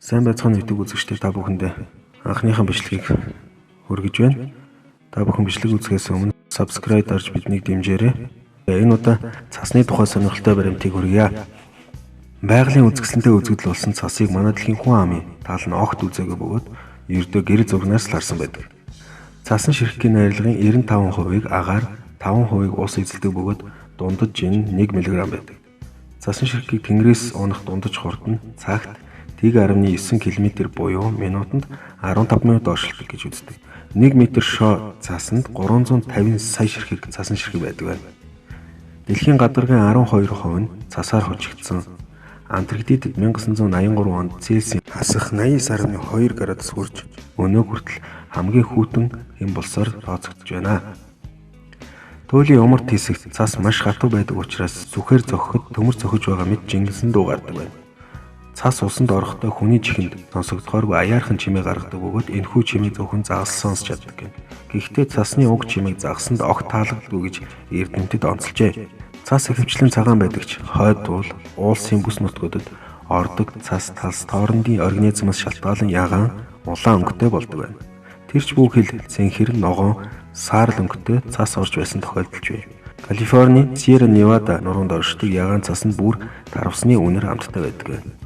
Сайн байцгаана YouTube үзэгчдээ та бүхэндээ анхныхаа бичлэгийг хүргэж байна. Та бүхэн бичлэг үзэхээс өмнө subscribe дарж биднийг дэмжээрэй. Энэ удаа цасны тухай сонирхолтой баримтыг хүргье. Байгалийн үзэсгэлэнтэй үзэгдэл болсон цасыг манай дэлхийн хүн амын тал нь огт үзээгүй бөгөөд ердөө гэр зурнаас л харсан байдаг. Цасан ширхгийн найрлагын 95%-ийг агаар, 5%-ийг ус эзэлдэг бөгөөд дундаж жин 1 мг байдаг. Цасан ширхгийг тэнгэрээс унах дундаж хурд нь цагт 1.9 км буюу минутанд 15 минут оршилдог гэж үздэг. 1 м шоо цасанд 350 сая ширхэг цасан ширхэг байдаг байна. Дэлхийн гадаргын 12% нь цасаар хожигдсон. Антарктидад 1983 онд Цельсийн хасах 89.2 градус хүрч өнөө хүртэл хамгийн хүйтэн хэм болсоор тооцогдож байна. Туйлын умард хэсэгт цас маш хатуу байдаг учраас зүхээр зохиход төмөр зохиж байгаа мэт жингэлсэн дуугардаг байна. Цас усанд орохдоо хүний чихэнд сонсогдохооргүй аяархан чимээ гаргадаг бөгөөд энэхүү чимээ зөвхөн загас сонсч чаддаг гэнэ. Гэхдээ цасны уг чимээг загасанд огт таалагддаггүй гэж эрдэмтэд онцолжээ. Цас ихэвчлэн цагаан байдаг ч хойд туул, уулсын бүс нутгуудад ордог цас талс тоорондын организмаас шалтгаалan ягаан улаан өнгөтэй болдог байна. Тэрч бүхэл цэнхэр, ногоон, саарл өнгөтэй цас орж байсан тохиолдолж байна. Калифорни, Сьерра Невада нуруунд оршдог ягаан цас нь бүр тарвсны үнэр хамттай байдаг байна.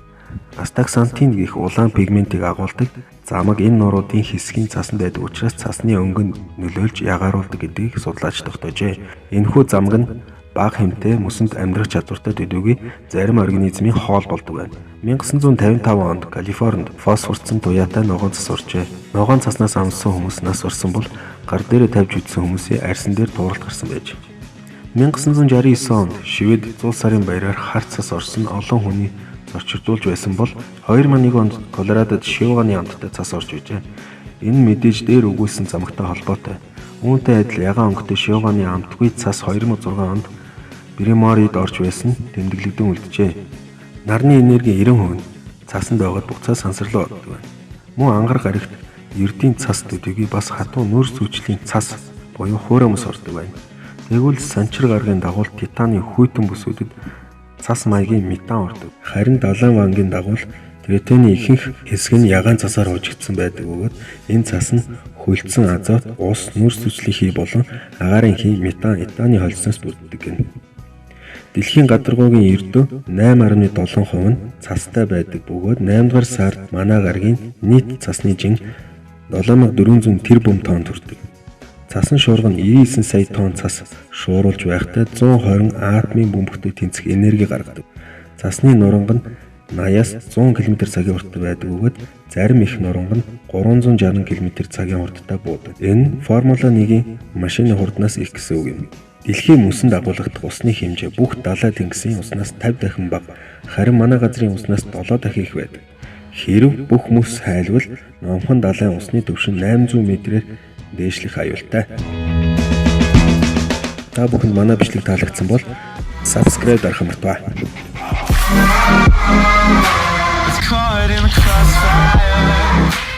Астаксантин гэх улаан пигментийг агуулдаг замаг энэ нуруудын хэсгийн цаснд байдаг учраас цасны өнгөнд нөлөөлж ягааруулдаг гэдгийг судлаач тогтоожээ. Энэхүү замаг нь бага хэмтэй мөсөнд амьдрах чадвартай төдийгүй зарим организмын хоол болдог байна. 1955 онд Калифорнид фосфорцсон туяатай ногоон цас уржээ. Ногоон цаснаас амссан хүмүүс нас барсан бол гар дээрээ тавьж үтсэн хүмүүсийн арьсан дээр тууралт гарсан байж. 1969 онд Швед 100 сарын баяраар харц цас орсон олон хүний зорчигдуулж байсан бол 2001 онд Колорадод Шивганы амттай цас орж ижээ. Энэ мэдээж дээр өгүүлсэн замагтай холбоотой. Үүнтэй адил ягаан өнгөтэй Шивганы амтгүй цас 2006 онд Бреморид орж байсан тэмдэглэгдэн үлджээ. Нарны энергийн 90% нь цасанд байгаад буцаа сансарлуу ордог байна. Мөн ангар гарагт ердийн цас төдийгүй бас хатуу нүр сүжлийн цас буюу хуураймс ордог байна. Тэгвэл санчир гарагийн дагуу титаны хүйтэн бүсүүдэд цас маягийн метан ордог. Харин далайн вангийн дагуу тритоны ихэнх хэсэг нь ягаан цасаар хожигдсон байдаг бөгөөд энэ цас нь хөлдсөн азот, ус, нүр сүжлийн хий болон агаарын хий метан, этаны холсноос бүрддэг гэнэ. Дэлхийн гадаргуугийн ердөө 8.7% нь цастай байдаг бөгөөд 8 дугаар сард манай гарагийн нийт цасны жин 7400 тэрбум тонн хүрдэг. Цасан шуурга нь 99 сая тонн цас шууруулж байхдаа 120 атомын бөмбөгтэй тэнцэх энерги гаргадаг. Цасны нуранга нь 80-аас 100 км/цагийн хурдтай байдаг бөгөөд зарим их нуранга нь 360 км/цагийн хурдтай буудаг. Энэ Формула 1-ийн машины хурднаас их гэсэн үг юм. Дэлхийн мөсөнд агуулгадах усны хэмжээ бүх далай тэнгисийн уснаас 50 дахин бага, харин манай газрын уснаас 7 дахин их байдаг. Хэрэв бүх мөс хайлвал номхон далайн усны түвшин 800 м-ээр дээшлэх аюултай. Та бүхэнд манай бичлэг таалагдсан бол subscribe дарах мартаа. It's caught in the crossfire.